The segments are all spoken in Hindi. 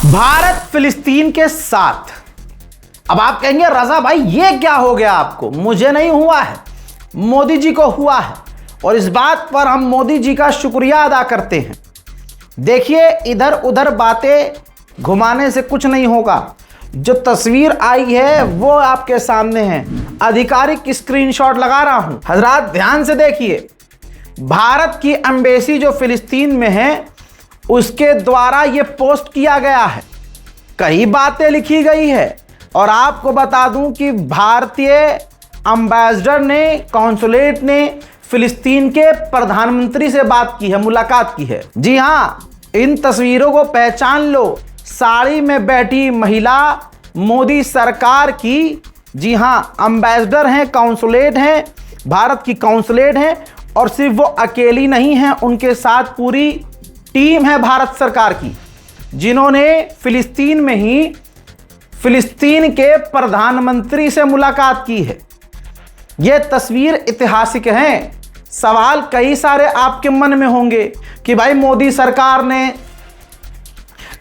भारत फिलिस्तीन के साथ। अब आप कहेंगे रजा भाई ये क्या हो गया आपको? मुझे नहीं हुआ है, मोदी जी को हुआ है और इस बात पर हम मोदी जी का शुक्रिया अदा करते हैं। देखिए, इधर उधर बातें घुमाने से कुछ नहीं होगा। जो तस्वीर आई है वो आपके सामने है, आधिकारिक स्क्रीनशॉट लगा रहा हूं। हजरात ध्यान से देखिए, भारत की एम्बेसी जो फिलिस्तीन में है उसके द्वारा ये पोस्ट किया गया है, कई बातें लिखी गई है और आपको बता दूं कि भारतीय एम्बेसडर ने, कॉन्सुलेट ने फिलिस्तीन के प्रधानमंत्री से बात की है, मुलाकात की है। जी हां, इन तस्वीरों को पहचान लो। साड़ी में बैठी महिला मोदी सरकार की, जी हां, एम्बेसडर हैं, कॉन्सुलेट हैं, भारत की कॉन्सुलेट हैं और सिर्फ वो अकेली नहीं हैं, उनके साथ पूरी टीम है भारत सरकार की, जिन्होंने फिलिस्तीन में ही फिलिस्तीन के प्रधानमंत्री से मुलाकात की है। ये तस्वीर ऐतिहासिक है। सवाल कई सारे आपके मन में होंगे कि भाई मोदी सरकार ने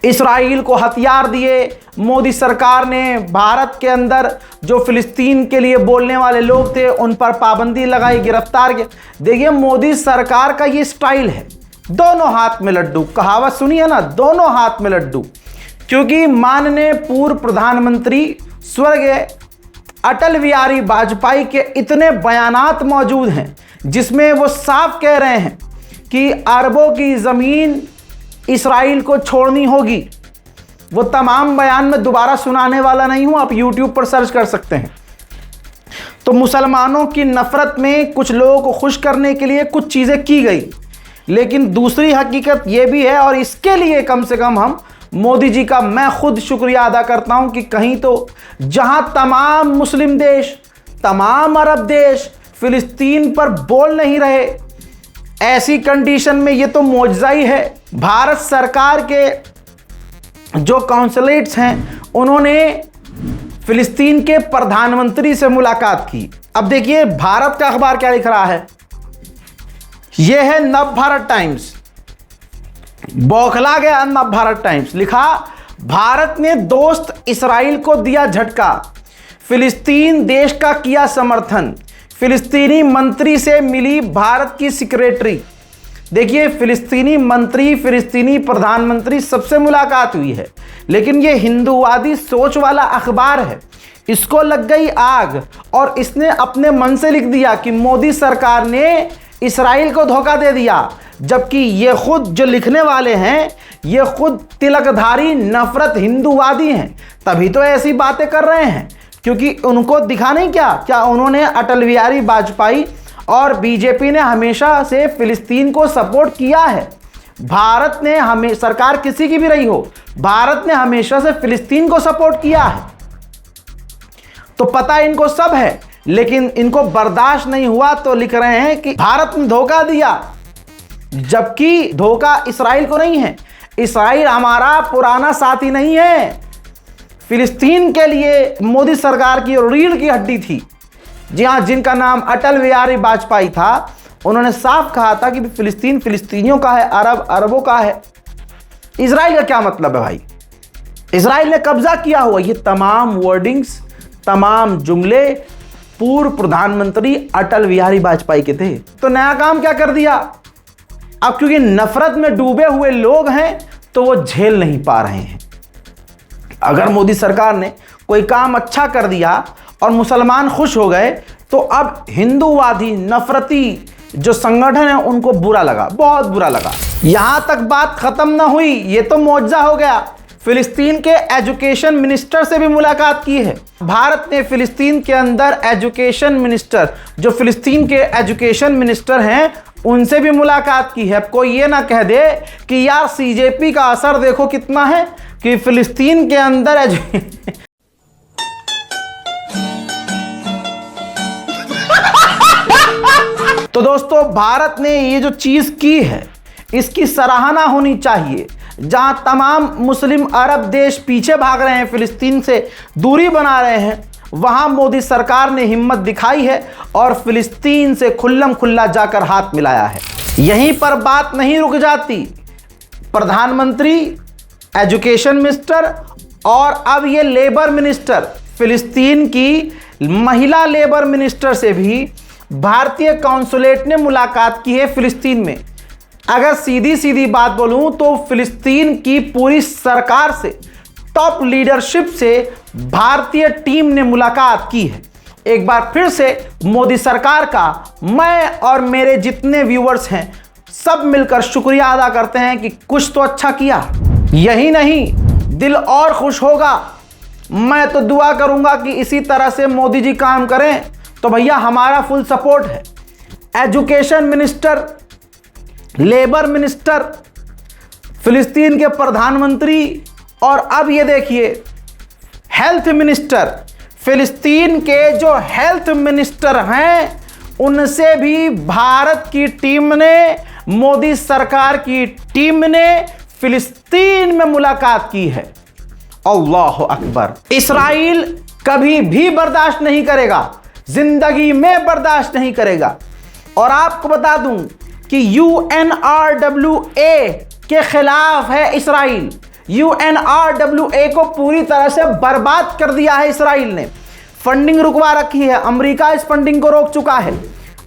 इस्राइल को हथियार दिए, मोदी सरकार ने भारत के अंदर जो फिलिस्तीन के लिए बोलने वाले लोग थे उन पर पाबंदी लगाई, गिरफ्तार किया। देखिए, मोदी सरकार का ये स्टाइल है, दोनों हाथ में लड्डू। कहावत सुनिए ना, दोनों हाथ में लड्डू। क्योंकि माननीय पूर्व प्रधानमंत्री स्वर्गीय अटल बिहारी वाजपेयी के इतने बयानात मौजूद हैं जिसमें वो साफ कह रहे हैं कि अरबों की ज़मीन इस्राइल को छोड़नी होगी। वो तमाम बयान में दोबारा सुनाने वाला नहीं हूं, आप यूट्यूब पर सर्च कर सकते हैं। तो मुसलमानों की नफरत में कुछ लोगों को खुश करने के लिए कुछ चीज़ें की गई, लेकिन दूसरी हकीकत यह भी है और इसके लिए कम से कम हम मोदी जी का मैं खुद शुक्रिया अदा करता हूं कि कहीं तो जहां तमाम मुस्लिम देश, तमाम अरब देश फिलिस्तीन पर बोल नहीं रहे, ऐसी कंडीशन में ये तो मौजज़ा ही है। भारत सरकार के जो कॉन्सुलेट्स हैं उन्होंने फिलिस्तीन के प्रधानमंत्री से मुलाकात की। अब देखिए भारत का अखबार क्या लिख रहा है, यह है नवभारत टाइम्स। बौखला गया नवभारत टाइम्स, लिखा भारत ने दोस्त इस्राइल को दिया झटका, फिलिस्तीन देश का किया समर्थन, फिलिस्तीनी मंत्री से मिली भारत की सेक्रेटरी। देखिए, फिलिस्तीनी मंत्री, फिलिस्तीनी प्रधानमंत्री सबसे मुलाकात हुई है, लेकिन ये हिंदूवादी सोच वाला अखबार है, इसको लग गई आग और इसने अपने मन से लिख दिया कि मोदी सरकार ने इस्राइल को धोखा दे दिया। जबकि ये खुद जो लिखने वाले हैं ये खुद तिलकधारी नफरत हिंदूवादी हैं, तभी तो ऐसी बातें कर रहे हैं। क्योंकि उनको दिखा नहीं क्या उन्होंने अटल बिहारी वाजपेयी और बीजेपी ने हमेशा से फिलिस्तीन को सपोर्ट किया है। भारत ने हमें, सरकार किसी की भी रही हो, भारत ने हमेशा से फिलिस्तीन को सपोर्ट किया है। तो पता इनको सब है, लेकिन इनको बर्दाश्त नहीं हुआ तो लिख रहे हैं कि भारत ने धोखा दिया, जबकि धोखा इस्राइल को नहीं है। इस्राइल हमारा पुराना साथी नहीं है। फिलिस्तीन के लिए मोदी सरकार की रीढ़ की हड्डी थी। जी हाँ, जिनका नाम अटल बिहारी वाजपेयी था, उन्होंने साफ कहा था कि फिलिस्तीन फिलिस्तीनियों का है, अरब अरबों का है। इजराइल का क्या मतलब है भाई? इजराइल ने कब्जा किया हुआ। ये तमाम वर्डिंग्स, तमाम जुमले पूर्व प्रधानमंत्री अटल बिहारी वाजपेयी के थे। तो नया काम क्या कर दिया? अब क्योंकि नफरत में डूबे हुए लोग हैं तो वो झेल नहीं पा रहे हैं। अगर मोदी सरकार ने कोई काम अच्छा कर दिया और मुसलमान खुश हो गए तो अब हिंदूवादी नफरती जो संगठन है उनको बुरा लगा, बहुत बुरा लगा। यहां तक बात खत्म ना हुई, ये तो मौजज़ा हो गया। फिलिस्तीन के एजुकेशन मिनिस्टर से भी मुलाकात की है। भारत ने फिलिस्तीन के अंदर एजुकेशन मिनिस्टर, जो फिलिस्तीन के एजुकेशन मिनिस्टर हैं, उनसे भी मुलाकात की है। अब कोई ये ना कह दे कि यार सीजेपी का असर देखो कितना है कि फिलिस्तीन के अंदर तो दोस्तों, भारत ने ये जो चीज की है इसकी सराहना होनी चाहिए। जहां तमाम मुस्लिम अरब देश पीछे भाग रहे हैं, फिलिस्तीन से दूरी बना रहे हैं, वहां मोदी सरकार ने हिम्मत दिखाई है और फिलिस्तीन से खुल्लम खुल्ला जाकर हाथ मिलाया है। यहीं पर बात नहीं रुक जाती। प्रधानमंत्री एजुकेशन मिनिस्टर और अब ये लेबर मिनिस्टर, फिलिस्तीन की महिला लेबर मिनिस्टर से भी भारतीय कॉन्सुलेट ने मुलाकात की है फिलिस्तीन में। अगर सीधी सीधी बात बोलूं तो फिलिस्तीन की पूरी सरकार से, टॉप लीडरशिप से भारतीय टीम ने मुलाकात की है। एक बार फिर से मोदी सरकार का मैं और मेरे जितने व्यूअर्स हैं सब मिलकर शुक्रिया अदा करते हैं कि कुछ तो अच्छा किया। यही नहीं, दिल और खुश होगा। मैं तो दुआ करूंगा कि इसी तरह से मोदी जी काम करें, तो भैया हमारा फुल सपोर्ट है। एजुकेशन मिनिस्टर, लेबर मिनिस्टर, फिलिस्तीन के प्रधानमंत्री और अब ये देखिए हेल्थ मिनिस्टर, फिलिस्तीन के जो हेल्थ मिनिस्टर हैं उनसे भी भारत की टीम ने, मोदी सरकार की टीम ने फिलिस्तीन में मुलाकात की है। अल्लाह अकबर। इस्राइल कभी भी बर्दाश्त नहीं करेगा, जिंदगी में बर्दाश्त नहीं करेगा। और आपको बता दूं कि UNRWA के खिलाफ है इस्राइल। UNRWA को पूरी तरह से बर्बाद कर दिया है इस्राइल ने, फंडिंग रुकवा रखी है। अमेरिका इस फंडिंग को रोक चुका है।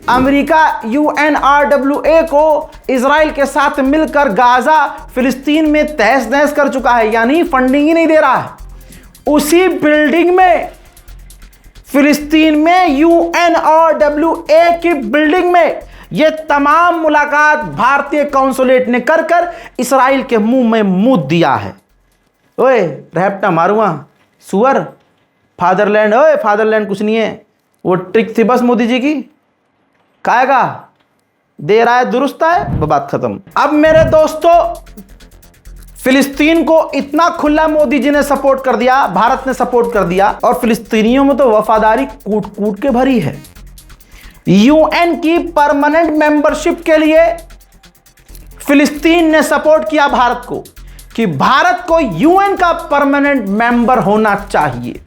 अमेरिका UNRWA को इजराइल के साथ मिलकर गाजा, फिलिस्तीन में तहस नहस कर चुका है, यानी फंडिंग ही नहीं दे रहा है। उसी बिल्डिंग में, फिलिस्तीन में UNRWA की बिल्डिंग में यह तमाम मुलाकात भारतीय कॉन्सुलेट ने कर कर इस्राइल के मुंह में मुंह दिया है। ओए रैप्टा मारूंगा सुअर, फादरलैंड, ओए फादरलैंड कुछ नहीं है, वो ट्रिक थी बस मोदी जी की। खाएगा, दे रहा है, दुरुस्त है, बात खत्म। अब मेरे दोस्तों, फिलिस्तीन को इतना खुला मोदी जी ने सपोर्ट कर दिया, भारत ने सपोर्ट कर दिया, और फिलिस्तीनियों में तो वफादारी कूट कूट के भरी है। UN की परमानेंट मेंबरशिप के लिए फिलिस्तीन ने सपोर्ट किया भारत को कि भारत को UN का परमानेंट मेंबर होना चाहिए।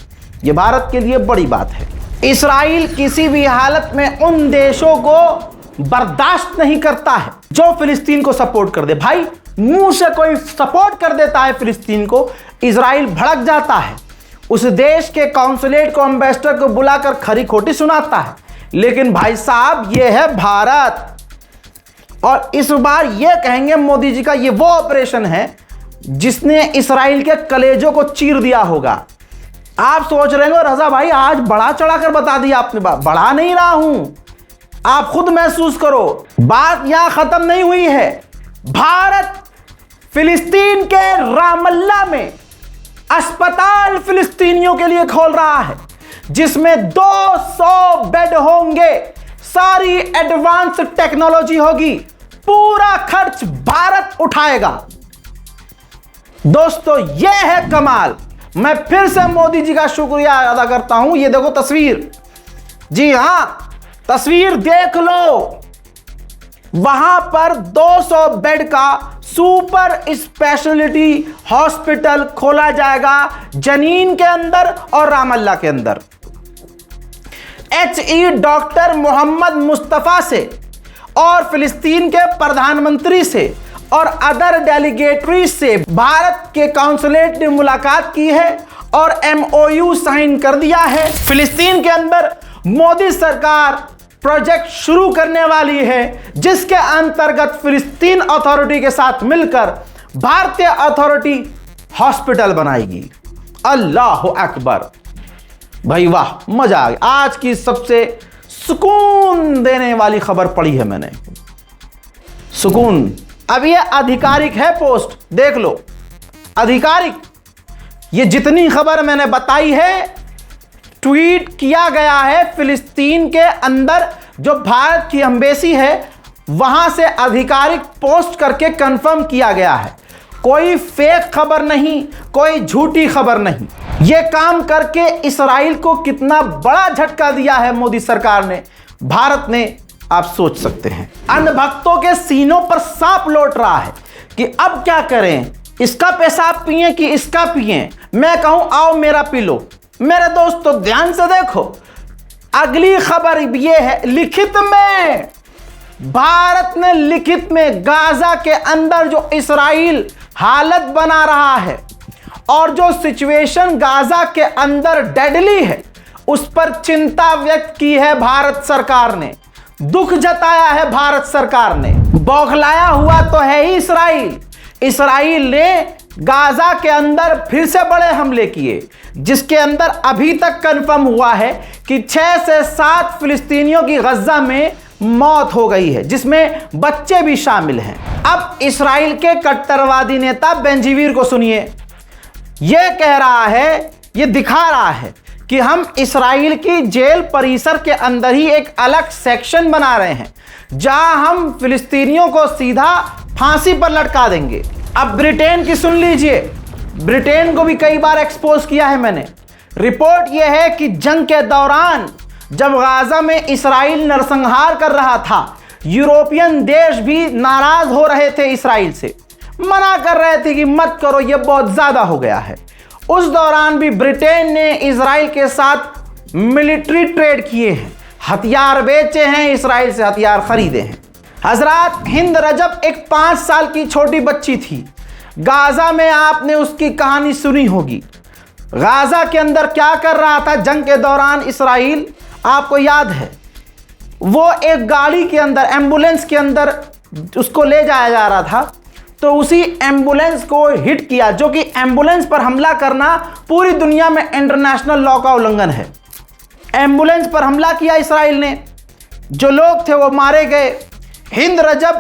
यह भारत के लिए बड़ी बात है। इस्राइल किसी भी हालत में उन देशों को बर्दाश्त नहीं करता है जो फिलिस्तीन को सपोर्ट कर दे। भाई मुंह से कोई सपोर्ट कर देता है फिलिस्तीन को, इजराइल भड़क जाता है, उस देश के कॉन्सुलेट को, एम्बेसडर को बुलाकर खरी खोटी सुनाता है। लेकिन भाई साहब ये है भारत, और इस बार ये कहेंगे मोदी जी का ये वो ऑपरेशन है जिसने इस्राइल के कलेजों को चीर दिया होगा। आप सोच रहे हो रजा भाई आज बड़ा चढ़ाकर बता दिया आपने, बात बढ़ा नहीं रहा हूं, आप खुद महसूस करो, बात यहां खत्म नहीं हुई है। भारत फिलिस्तीन के रामल्ला में अस्पताल फिलिस्तीनियों के लिए खोल रहा है जिसमें 200 बेड होंगे, सारी एडवांस टेक्नोलॉजी होगी, पूरा खर्च भारत उठाएगा। दोस्तों यह है कमाल। मैं फिर से मोदी जी का शुक्रिया अदा करता हूं। ये देखो तस्वीर, जी हां तस्वीर देख लो, वहां पर 200 बेड का सुपर स्पेशलिटी हॉस्पिटल खोला जाएगा जनीन के अंदर और रामल्ला के अंदर। HE डॉक्टर मोहम्मद मुस्तफा से और फिलिस्तीन के प्रधानमंत्री से और अदर डेलीगेटरी से भारत के काउंसुलेट ने मुलाकात की है और MOU साइन कर दिया है। फिलिस्तीन के अंदर मोदी सरकार प्रोजेक्ट शुरू करने वाली है जिसके अंतर्गत फिलिस्तीन अथॉरिटी के साथ मिलकर भारतीय अथॉरिटी हॉस्पिटल बनाएगी। अल्लाह अकबर। भाई वाह, मजा आ गया। आज की सबसे सुकून देने वाली खबर पढ़ी है मैंने, सुकून। अब ये आधिकारिक है पोस्ट, देख लो आधिकारिक। ये जितनी खबर मैंने बताई है ट्वीट किया गया है फिलिस्तीन के अंदर जो भारत की एम्बेसी है वहां से आधिकारिक पोस्ट करके कंफर्म किया गया है। कोई फेक खबर नहीं, कोई झूठी खबर नहीं। यह काम करके इस्राइल को कितना बड़ा झटका दिया है मोदी सरकार ने, भारत ने, आप सोच सकते हैं। अन्य भक्तों के सीनों पर सांप लौट रहा है कि अब क्या करें, इसका पेशाब पिए कि इसका पिए। मैं कहूं आओ मेरा पी लो। मेरे दोस्तों ध्यान से देखो, अगली खबर यह है, लिखित में भारत ने लिखित में गाजा के अंदर जो इस्राइल हालत बना रहा है और जो सिचुएशन गाजा के अंदर डेडली है उस पर चिंता व्यक्त की है भारत सरकार ने, दुख जताया है भारत सरकार ने। बौखलाया हुआ तो है ही इस्राइल। इस्राइल ने गाजा के अंदर फिर से बड़े हमले किए, जिसके अंदर अभी तक कंफर्म हुआ है कि 6 से 7 फिलिस्तीनियों की गजा में मौत हो गई है, जिसमें बच्चे भी शामिल हैं। अब इस्राइल के कट्टरवादी नेता बेंजीवीर को सुनिए। यह कह रहा है, यह दिखा रहा है कि हम इस्राइल की जेल परिसर के अंदर ही एक अलग सेक्शन बना रहे हैं जहां हम फिलिस्तीनियों को सीधा फांसी पर लटका देंगे। अब ब्रिटेन की सुन लीजिए। ब्रिटेन को भी कई बार एक्सपोज किया है मैंने। रिपोर्ट यह है कि जंग के दौरान जब गाजा में इस्राइल नरसंहार कर रहा था, यूरोपियन देश भी नाराज हो रहे थे इस्राइल से, मना कर रहे थे कि मत करो, यह बहुत ज्यादा हो गया है। उस दौरान भी ब्रिटेन ने इस्राइल के साथ मिलिट्री ट्रेड किए हैं, हथियार बेचे हैं, इस्राइल से हथियार खरीदे हैं। हजरात, हिंद रजब एक 5 साल की छोटी बच्ची थी। गाजा में आपने उसकी कहानी सुनी होगी। गाजा के अंदर क्या कर रहा था जंग के दौरान इस्राइल, आपको याद है? वो एक गाड़ी के अंदर, एम्बुलेंस के अंदर उसको ले जाया जा रहा था, तो उसी एम्बुलेंस को हिट किया, जो कि एम्बुलेंस पर हमला करना पूरी दुनिया में इंटरनेशनल लॉ का उल्लंघन है। एम्बुलेंस पर हमला किया इस्राइल ने, जो लोग थे वो मारे गए। हिंद रजब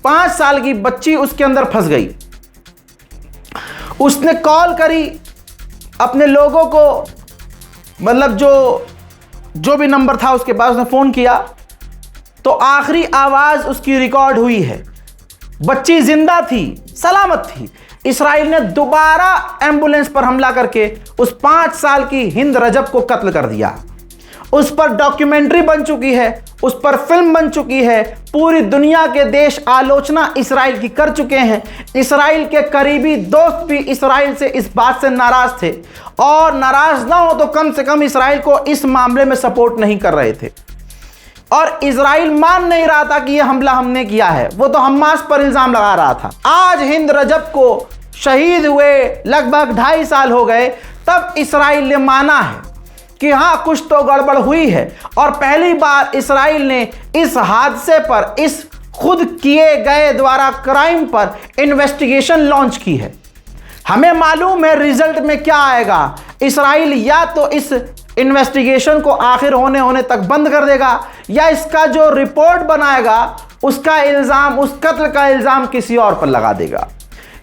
5 साल की बच्ची उसके अंदर फंस गई। उसने कॉल करी अपने लोगों को, मतलब जो भी नंबर था उसके पास, उसने फोन किया तो आखिरी आवाज उसकी रिकॉर्ड हुई है। बच्ची जिंदा थी, सलामत थी। इस्राइल ने दोबारा एम्बुलेंस पर हमला करके उस 5 साल की हिंद रजब को कत्ल कर दिया। उस पर डॉक्यूमेंट्री बन चुकी है, उस पर फिल्म बन चुकी है। पूरी दुनिया के देश आलोचना इस्राइल की कर चुके हैं। इस्राइल के करीबी दोस्त भी इस्राइल से इस बात से नाराज थे, और नाराज ना हो तो कम से कम इस्राइल को इस मामले में सपोर्ट नहीं कर रहे थे। और इस्राइल मान नहीं रहा था कि यह हमला हमने किया है, वो तो हमास पर इल्जाम लगा रहा था। आज हिंद रजब को शहीद हुए लगभग 2.5 साल हो गए, तब इस्राइल ने माना है कि हाँ, कुछ तो गड़बड़ हुई है। और पहली बार इस्राइल ने इस हादसे पर, इस खुद किए गए द्वारा क्राइम पर इन्वेस्टिगेशन लॉन्च की है। हमें मालूम है रिजल्ट में क्या आएगा। इस्राइल या तो इस इन्वेस्टिगेशन को आखिर होने तक बंद कर देगा, या इसका जो रिपोर्ट बनाएगा उसका इल्जाम, उस कत्ल का इल्जाम किसी और पर लगा देगा,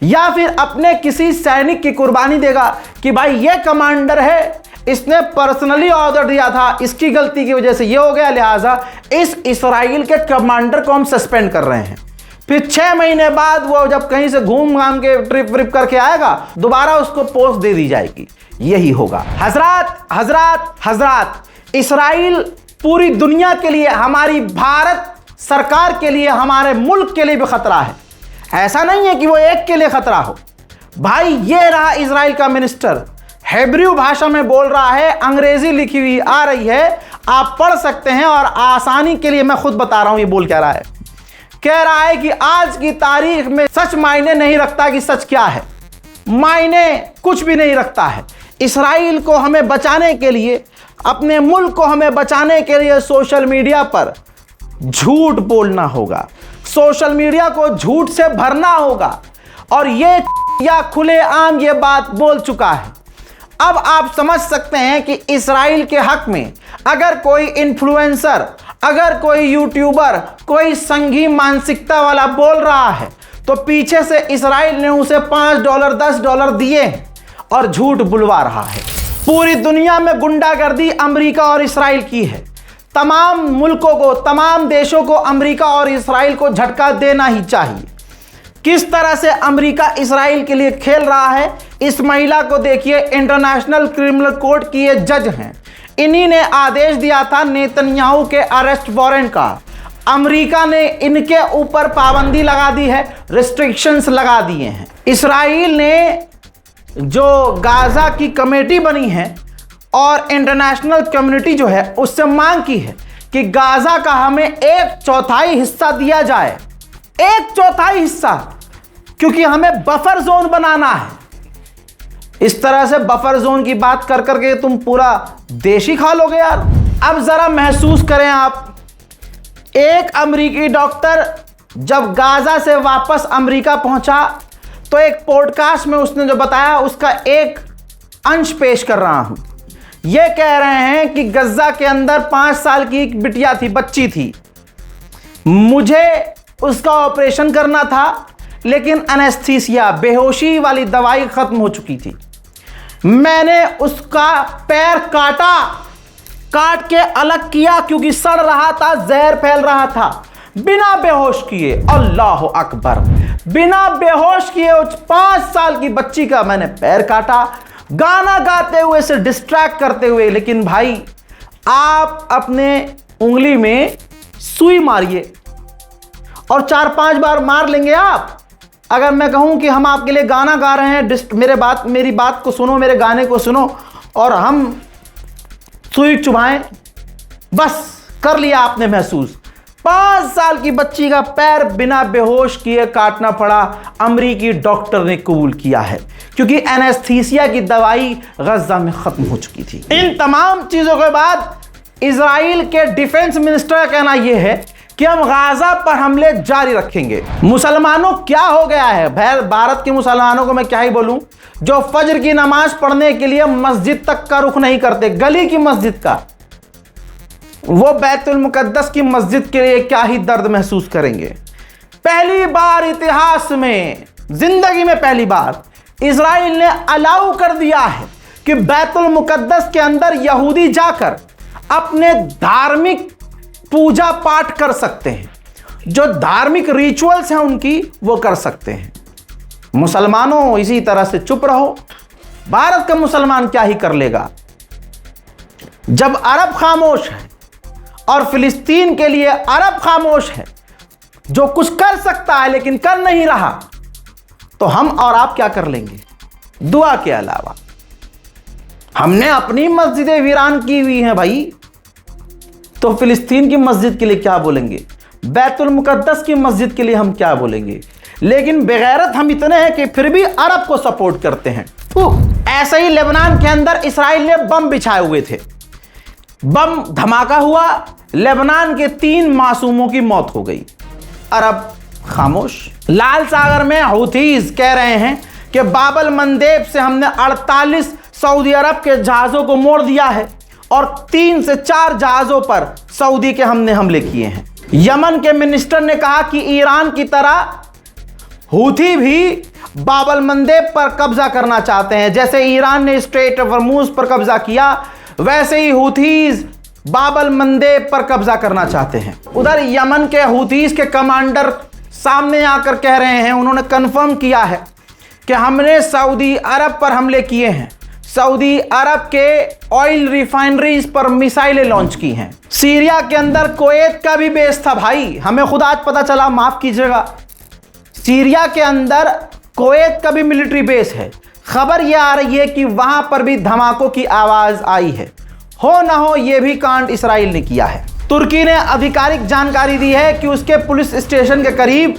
या फिर अपने किसी सैनिक की कुर्बानी देगा कि भाई ये कमांडर है, इसने पर्सनली ऑर्डर दिया था, इसकी गलती की वजह से ये हो गया, लिहाजा इस इस्राइल के कमांडर को हम सस्पेंड कर रहे हैं। फिर 6 महीने बाद वो जब कहीं से घूम घाम के ट्रिप व्रिप करके आएगा, दोबारा उसको पोस्ट दे दी जाएगी। यही होगा। हजरात, इस्राइल पूरी दुनिया के लिए, हमारी भारत सरकार के लिए, हमारे मुल्क के लिए भी खतरा है। ऐसा नहीं है कि वो एक के लिए खतरा हो। भाई, ये रहा इस्राइल का मिनिस्टर, हेब्रू भाषा में बोल रहा है, अंग्रेजी लिखी हुई आ रही है, आप पढ़ सकते हैं, और आसानी के लिए मैं खुद बता रहा हूं ये बोल क्या रहा है। कह रहा है कि आज की तारीख में सच मायने नहीं रखता कि सच क्या है, मायने कुछ भी नहीं रखता है। इस्राइल को हमें बचाने के लिए, अपने मुल्क को हमें बचाने के लिए सोशल मीडिया पर झूठ बोलना होगा, सोशल मीडिया को झूठ से भरना होगा। और ये या खुलेआम ये बात बोल चुका है। अब आप समझ सकते हैं कि इस्राइल के हक में अगर कोई इन्फ्लुएंसर, अगर कोई यूट्यूबर, कोई संघी मानसिकता वाला बोल रहा है, तो पीछे से इस्राइल ने उसे $5 $10 दिए और झूठ बुलवा रहा है। पूरी दुनिया में गुंडागर्दी अमेरिका और इस्राइल की है। तमाम मुल्कों को, तमाम देशों को अमेरिका और इस्राइल को झटका देना ही चाहिए। किस तरह से अमेरिका इस्राइल के लिए खेल रहा है, इस महिला को देखिए। इंटरनेशनल क्रिमिनल कोर्ट की ये जज हैं, इन्हीं ने आदेश दिया था नेतन्याहू के अरेस्ट वारंट का। अमेरिका ने इनके ऊपर पाबंदी लगा दी है, रिस्ट्रिक्शंस लगा दिए हैं। इस्राइल ने जो गाजा की कमेटी बनी है और इंटरनेशनल कम्युनिटी जो है, उससे मांग की है कि गाजा का हमें 1/4 हिस्सा दिया जाए। 1/4 हिस्सा। क्योंकि हमें बफर जोन बनाना है। इस तरह से बफर जोन की बात कर करके तुम पूरा देश ही खा लोगे यार। अब जरा महसूस करें आप, एक अमेरिकी डॉक्टर जब गाजा से वापस अमेरिका पहुंचा तो एक पॉडकास्ट में उसने जो बताया उसका एक अंश पेश कर रहा हूं। यह कह रहे हैं कि गजा के अंदर 5 साल की एक बिटिया थी, बच्ची थी। मुझे उसका ऑपरेशन करना था, लेकिन एनेस्थीसिया, बेहोशी वाली दवाई खत्म हो चुकी थी। मैंने उसका पैर काट के अलग किया क्योंकि सड़ रहा था, जहर फैल रहा था। बिना बेहोश किए, अल्लाह अकबर, बिना बेहोश किए उस 5 साल की बच्ची का मैंने पैर काटा, गाना गाते हुए से डिस्ट्रैक्ट करते हुए। लेकिन भाई, आप अपने उंगली में सुई मारिए और 4-5 बार मार लेंगे आप। अगर मैं कहूं कि हम आपके लिए गाना गा रहे हैं, मेरी बात को सुनो, मेरे गाने को सुनो, और हम सुई चुभाएं, बस कर लिया आपने महसूस। 5 साल की बच्ची का पैर बिना बेहोश किए काटना पड़ा, अमेरिकी डॉक्टर ने कबूल किया है, क्योंकि एनेस्थीसिया की दवाई गजा में खत्म हो चुकी थी। इन तमाम चीजों के बाद इजराइल के डिफेंस मिनिस्टर का कहना यह है कि हम गाजा पर हमले जारी रखेंगे। मुसलमानों, क्या हो गया है भारत के मुसलमानों को मैं क्या ही बोलूं, जो फजर की नमाज पढ़ने के लिए मस्जिद तक का रुख नहीं करते, गली की मस्जिद का, वो बैतुल मुकद्दस की मस्जिद के लिए क्या ही दर्द महसूस करेंगे। पहली बार इतिहास में, जिंदगी में पहली बार इजराइल ने अलाउ कर दिया है कि बैतुल मुकद्दस के अंदर यहूदी जाकर अपने धार्मिक पूजा पाठ कर सकते हैं, जो धार्मिक रिचुअल्स हैं उनकी, वो कर सकते हैं। मुसलमानों, इसी तरह से चुप रहो। भारत का मुसलमान क्या ही कर लेगा। जब अरब खामोश है और फिलिस्तीन के लिए अरब खामोश है, जो कुछ कर सकता है लेकिन कर नहीं रहा, तो हम और आप क्या कर लेंगे दुआ के अलावा। हमने अपनी मस्जिदें वीरान की हुई हैं भाई, तो फिलिस्तीन की मस्जिद के लिए क्या बोलेंगे, बैतुल मुकद्दस की मस्जिद के लिए हम क्या बोलेंगे। लेकिन बेगैरत हम इतने हैं कि फिर भी अरब को सपोर्ट करते हैं। ऐसे ही लेबनान के अंदर इसराइल ने बम बिछाए हुए थे, बम धमाका हुआ, लेबनान के 3 मासूमों की मौत हो गई, अरब खामोश। लाल सागर में हूथीज कह रहे हैं कि बाबल मंदेब से हमने 48 सऊदी अरब के जहाजों को मोड़ दिया है और 3 से 4 जहाजों पर सऊदी के हमने हमले किए हैं। यमन के मिनिस्टर ने कहा कि ईरान की तरह हूथी भी बाबल मंदेब पर कब्जा करना चाहते हैं। जैसे ईरान ने स्ट्रेट ऑफ हॉर्मुज पर कब्जा किया, वैसे ही हूथीज बाबल मंदेब पर कब्जा करना चाहते हैं। उधर यमन के हूथीज के कमांडर सामने आकर कह रहे हैं, उन्होंने कंफर्म किया है कि हमने सऊदी अरब पर हमले किए हैं, सऊदी अरब के ऑयल रिफाइनरीज पर मिसाइलें लॉन्च की हैं। सीरिया के अंदर कुवैत का भी बेस था भाई, हमें खुद आज पता चला, माफ कीजिएगा। सीरिया के अंदर कुवैत का भी मिलिट्री बेस है। खबर यह आ रही है कि वहां पर भी धमाकों की आवाज आई है। हो ना हो, यह भी कांड इसराइल ने किया है। तुर्की ने आधिकारिक जानकारी दी है कि उसके पुलिस स्टेशन के करीब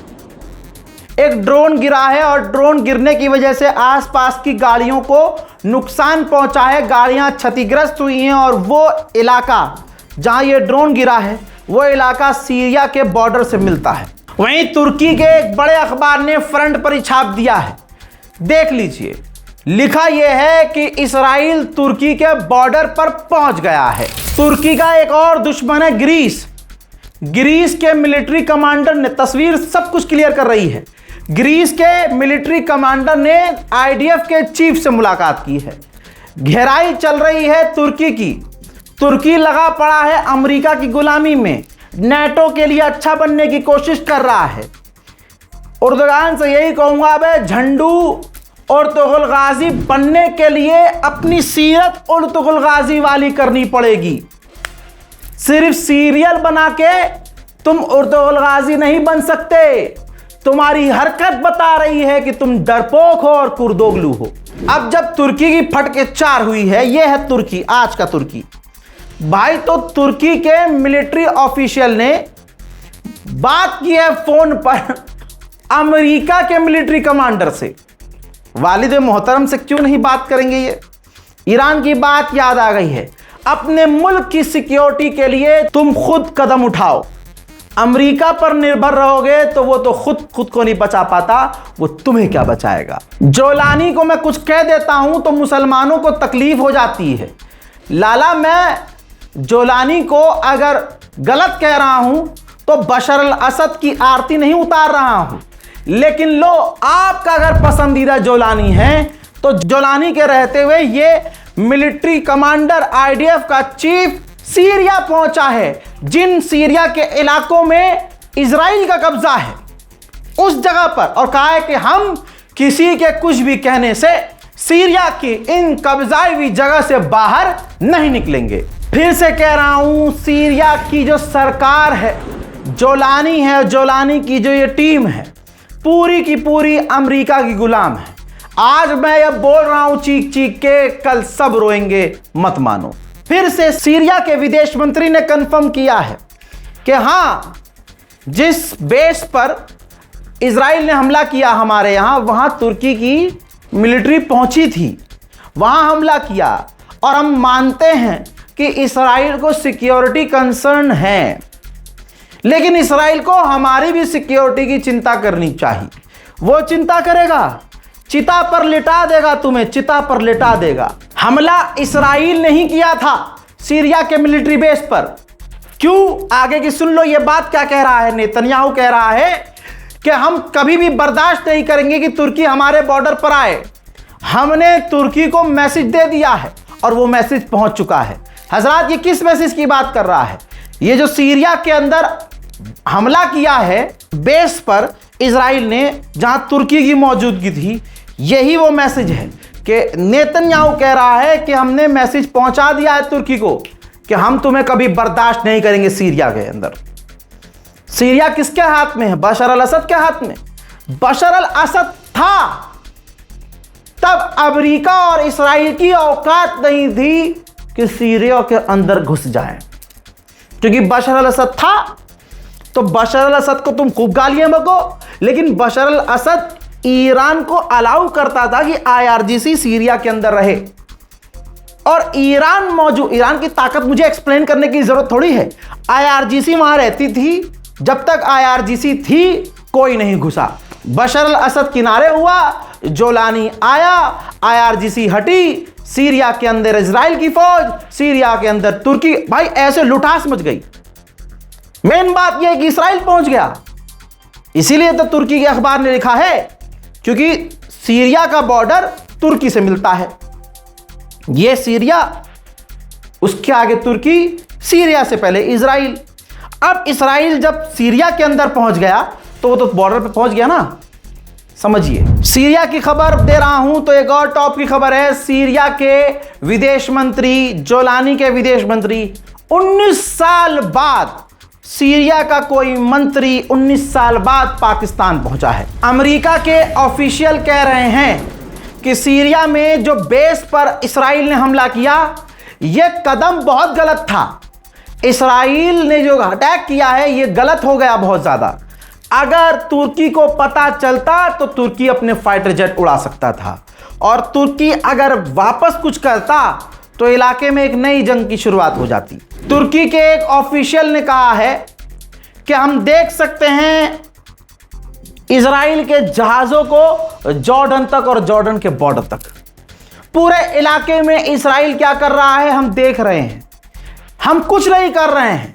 एक ड्रोन गिरा है और ड्रोन गिरने की वजह से आसपास की गाड़ियों को नुकसान पहुंचा है, गाड़ियां क्षतिग्रस्त हुई हैं। और वो इलाका जहां ये ड्रोन गिरा है, वो इलाका सीरिया के बॉर्डर से मिलता है। वहीं तुर्की के एक बड़े अखबार ने फ्रंट पर ही छाप दिया है, देख लीजिए, लिखा यह है कि इसराइल तुर्की के बॉर्डर पर पहुंच गया है। तुर्की का एक और दुश्मन है ग्रीस। ग्रीस के मिलिट्री कमांडर ने, तस्वीर सब कुछ क्लियर कर रही है, ग्रीस के मिलिट्री कमांडर ने आईडीएफ के चीफ से मुलाकात की है। घेराई चल रही है तुर्की की। तुर्की लगा पड़ा है अमेरिका की गुलामी में, नेटो के लिए अच्छा बनने की कोशिश कर रहा है। उर्दुगान से यही कहूंगा, बे झंडू उर्तुगुल गाजी बनने के लिए अपनी सीरत उर्तुगुल गाजी वाली करनी पड़ेगी। सिर्फ सीरियल बना के तुम उर्तुगुल गाजी नहीं बन सकते। तुम्हारी हरकत बता रही है कि तुम डरपोक हो और कुर्दोगलू हो। अब जब तुर्की की फटके 4 हुई है, यह है तुर्की, आज का तुर्की भाई। तो तुर्की के मिलिट्री ऑफिशियल ने बात की है फोन पर अमेरिका के मिलिट्री कमांडर से, वालिद मोहतरम से क्यों नहीं बात करेंगे? ये ईरान की बात याद आ गई है। अपने मुल्क की सिक्योरिटी के लिए तुम खुद कदम उठाओ। अमेरिका पर निर्भर रहोगे तो वो तो खुद को नहीं बचा पाता, वो तुम्हें क्या बचाएगा। जोलानी को मैं कुछ कह देता हूं तो मुसलमानों को तकलीफ हो जाती है। लाला, मैं जोलानी को अगर गलत कह रहा हूं तो बशर अल असद की आरती नहीं उतार रहा हूं, लेकिन लो, आपका अगर पसंदीदा जोलानी है तो जोलानी के रहते हुए ये मिलिट्री कमांडर, आईडीएफ का चीफ सीरिया पहुंचा है, जिन सीरिया के इलाकों में इजराइल का कब्जा है, उस जगह पर, और कहा है कि हम किसी के कुछ भी कहने से सीरिया की इन कब्जाई हुई जगह से बाहर नहीं निकलेंगे। फिर से कह रहा हूं, सीरिया की जो सरकार है, जोलानी है, जोलानी की जो ये टीम है, पूरी की पूरी अमेरिका की गुलाम है। आज मैं ये बोल रहा हूं चीख चीख के, कल सब रोएंगे, मत मानो। फिर से सीरिया के विदेश मंत्री ने कंफर्म किया है कि हां, जिस बेस पर इजराइल ने हमला किया हमारे यहां, वहां तुर्की की मिलिट्री पहुंची थी, वहां हमला किया, और हम मानते हैं कि इजराइल को सिक्योरिटी कंसर्न है, लेकिन इजराइल को हमारी भी सिक्योरिटी की चिंता करनी चाहिए। वो चिंता करेगा, चिता पर लिटा देगा तुम्हें, चिता पर लिटा देगा। हमला इजराइल नहीं किया था सीरिया के मिलिट्री बेस पर। क्यों? आगे की सुन लो, ये बात क्या कह रहा है। नेतन्याहू कह रहा है कि हम कभी भी बर्दाश्त नहीं करेंगे कि तुर्की हमारे बॉर्डर पर आए। हमने तुर्की को मैसेज दे दिया है और वो मैसेज पहुंच चुका है। हजरात, ये किस मैसेज की बात कर रहा है? ये जो सीरिया के अंदर हमला किया है बेस पर इजराइल ने, जहां तुर्की की मौजूदगी थी, यही वो मैसेज है कि नेतन्याहू कह रहा है कि हमने मैसेज पहुंचा दिया है तुर्की को कि हम तुम्हें कभी बर्दाश्त नहीं करेंगे सीरिया के अंदर। सीरिया किसके हाथ में है? बशर अल असद के हाथ में। बशर अल असद था तब अमेरिका और इस्राइल की औकात नहीं थी कि सीरिया के अंदर घुस जाएं, क्योंकि बशर अल असद था तो बशर अल असद को तुम खूब गालियां बको, लेकिन बशर अल असद ईरान को अलाउ करता था कि आईआरजीसी सीरिया के अंदर रहे, और ईरान की ताकत मुझे एक्सप्लेन करने की जरूरत थोड़ी है। आईआरजीसी वहां रहती थी, जब तक आईआरजीसी थी कोई नहीं घुसा। बशर अल असद किनारे हुआ, जोलानी आया, आईआरजीसी हटी, सीरिया के अंदर इजराइल की फौज, सीरिया के अंदर तुर्की। भाई ऐसे लुटास मच गई। मेन बात यह है कि इजराइल पहुंच गया, इसीलिए तो तुर्की के अखबार ने लिखा है, क्योंकि सीरिया का बॉर्डर तुर्की से मिलता है। यह सीरिया, उसके आगे तुर्की, सीरिया से पहले इजराइल। अब इजराइल जब सीरिया के अंदर पहुंच गया तो वो तो बॉर्डर पे पहुंच गया ना, समझिए। सीरिया की खबर दे रहा हूं तो एक और टॉप की खबर है। सीरिया के विदेश मंत्री, जोलानी के विदेश मंत्री, 19 साल बाद सीरिया का कोई मंत्री 19 साल बाद पाकिस्तान पहुंचा है। अमेरिका के ऑफिशियल कह रहे हैं कि सीरिया में जो बेस पर इस्राइल ने हमला किया, यह कदम बहुत गलत था। इस्राइल ने जो अटैक किया है यह गलत हो गया बहुत ज्यादा। अगर तुर्की को पता चलता तो तुर्की अपने फाइटर जेट उड़ा सकता था, और तुर्की अगर वापस कुछ करता तो इलाके में एक नई जंग की शुरुआत हो जाती। तुर्की के एक ऑफिशियल ने कहा है कि हम देख सकते हैं इजराइल के जहाजों को जॉर्डन तक और जॉर्डन के बॉर्डर तक, पूरे इलाके में इजराइल क्या कर रहा है हम देख रहे हैं। हम कुछ नहीं कर रहे हैं,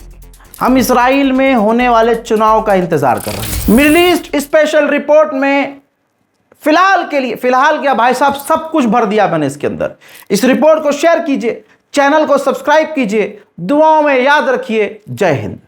हम इजराइल में होने वाले चुनाव का इंतजार कर रहे हैं। मिडिल ईस्ट स्पेशल रिपोर्ट में फिलहाल क्या भाई साहब, सब कुछ भर दिया मैंने इसके अंदर। इस रिपोर्ट को शेयर कीजिए, चैनल को सब्सक्राइब कीजिए, दुआओं में याद रखिए। जय हिंद।